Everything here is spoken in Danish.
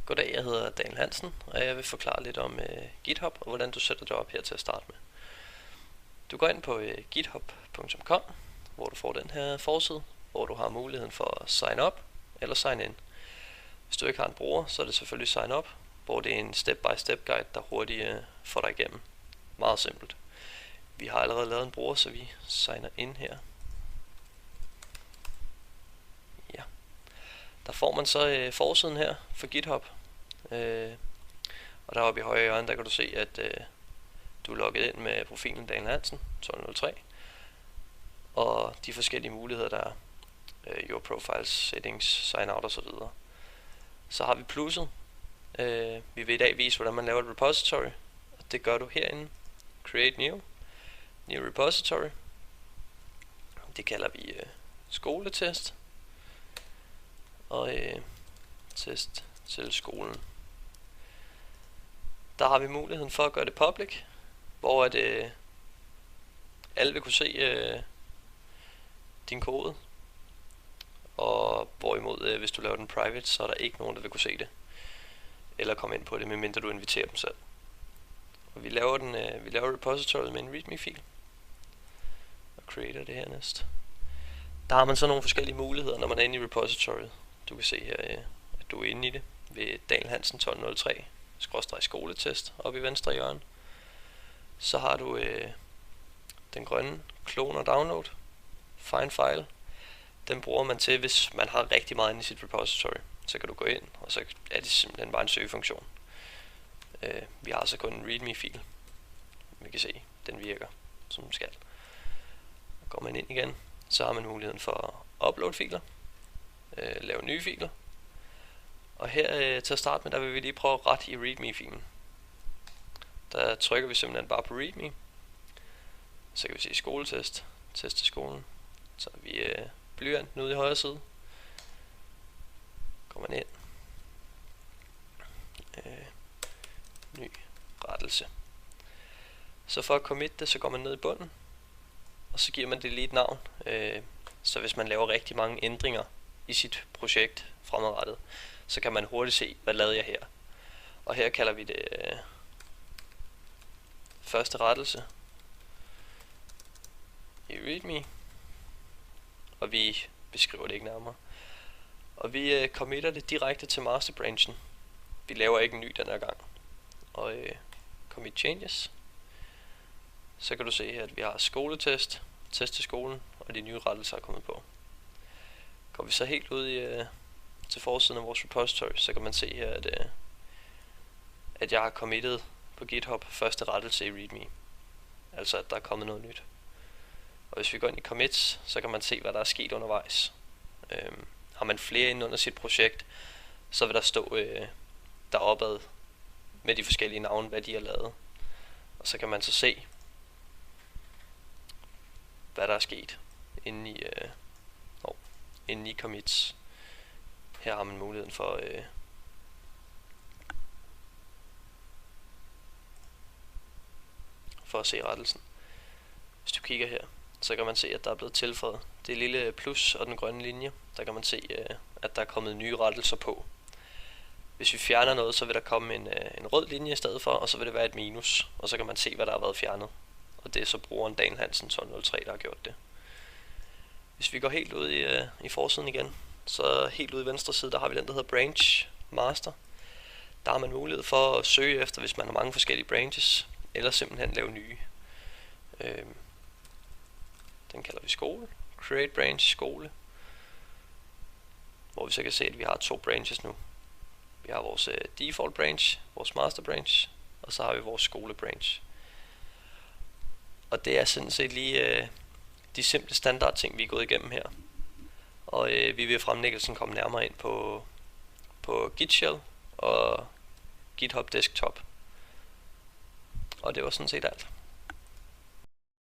Goddag, jeg hedder Daniel Hansen, og jeg vil forklare lidt om GitHub og hvordan du sætter det op her til at starte med. Du går ind på github.com, hvor du får den her forside, hvor du har muligheden for at sign up eller sign in. Hvis du ikke har en bruger, så er det selvfølgelig sign up, hvor det er en step-by-step guide, der hurtigt får dig igennem. Meget simpelt. Vi har allerede lavet en bruger, så vi signer ind her. Ja. Der får man så forsiden her for GitHub. Og deroppe i højre hjørne, der kan du se, at du er logget ind med profilen Daniel Hansen 1203. Og de forskellige muligheder, der er Your Profiles, Settings, Sign Out osv. Så har vi plusset. Vi vil i dag vise, hvordan man laver et repository. Og det gør du herinde. Create New. New Repository. Det kalder vi skoletest. Og test til skolen. Der har vi muligheden for at gøre det public, hvor at, alle vil kunne se din kode. Og hvorimod hvis du laver den private, så er der ikke nogen, der vil kunne se det eller komme ind på det, medmindre du inviterer dem selv. Og vi laver repositoryet med en readme-fil og creater det her næste. Der har man så nogle forskellige muligheder, når man er inde i repositoryet. Du kan se her, at du er inde i det ved Daniel Hansen 1203 skoletest oppe i venstre hjørne. Så har du den grønne clone og download, find file. Den bruger man til, hvis man har rigtig meget inde i sit repository. Så kan du gå ind, og så er det simpelthen bare en søgefunktion. Vi har så kun en readme-fil. Vi kan se, den virker som den skal. Går man ind igen, så har man muligheden for at uploade filer, lave nye filer. Og her til at starte med, der vil vi lige prøve at rette i readme-filen. Der trykker vi simpelthen bare på readme. Så kan vi se skoletest, test til skolen. Så har vi blyanten ude i højre side. Går man ind. Ny rettelse. Så for at commit det, så går man ned i bunden. Og så giver man det lige et navn. Så hvis man laver rigtig mange ændringer i sit projekt fremadrettet, så kan man hurtigt se, hvad lavede jeg her. Og her kalder vi det første rettelse i readme. Og vi beskriver det ikke nærmere. Og vi committer det direkte til masterbranchen. Vi laver ikke en ny den her gang. Og commit changes. Så kan du se her, at vi har skoletest, test til skolen, og de nye rettelser er kommet på. Går vi så helt ud til forsiden af vores repository, så kan man se her, at jeg har committet på GitHub første rettelse i readme. Altså at der er kommet noget nyt. Og hvis vi går ind i commits, så kan man se, hvad der er sket undervejs. Har man flere inde under sit projekt, så vil der stå deropad med de forskellige navne, hvad de har lavet. Og så kan man så se, hvad der er sket inde i commits. Her har man muligheden for at se rettelsen. Hvis du kigger her, så kan man se, at der er blevet tilføjet det lille plus og den grønne linje. Der kan man se, at der er kommet nye rettelser på. Hvis vi fjerner noget, så vil der komme en rød linje i stedet for, og så vil det være et minus. Og så kan man se, hvad der har været fjernet. Og det er så brugeren Daniel Hansen 1203, der har gjort det. Hvis vi går helt ud i forsiden igen, så helt ude i venstre side, der har vi den, der hedder Branch Master. Der har man mulighed for at søge efter, hvis man har mange forskellige branches, eller simpelthen lave nye. Den kalder vi skole. Create Branch skole. Hvor vi så kan se, at vi har 2 branches nu. Vi har vores default branch, vores master branch, og så har vi vores skole branch. Og det er sådan set lige de simple standard ting, vi er gået igennem her. Og vi vil i fremlæggelsen komme nærmere ind på Git Shell og GitHub Desktop. Og det var sådan set alt.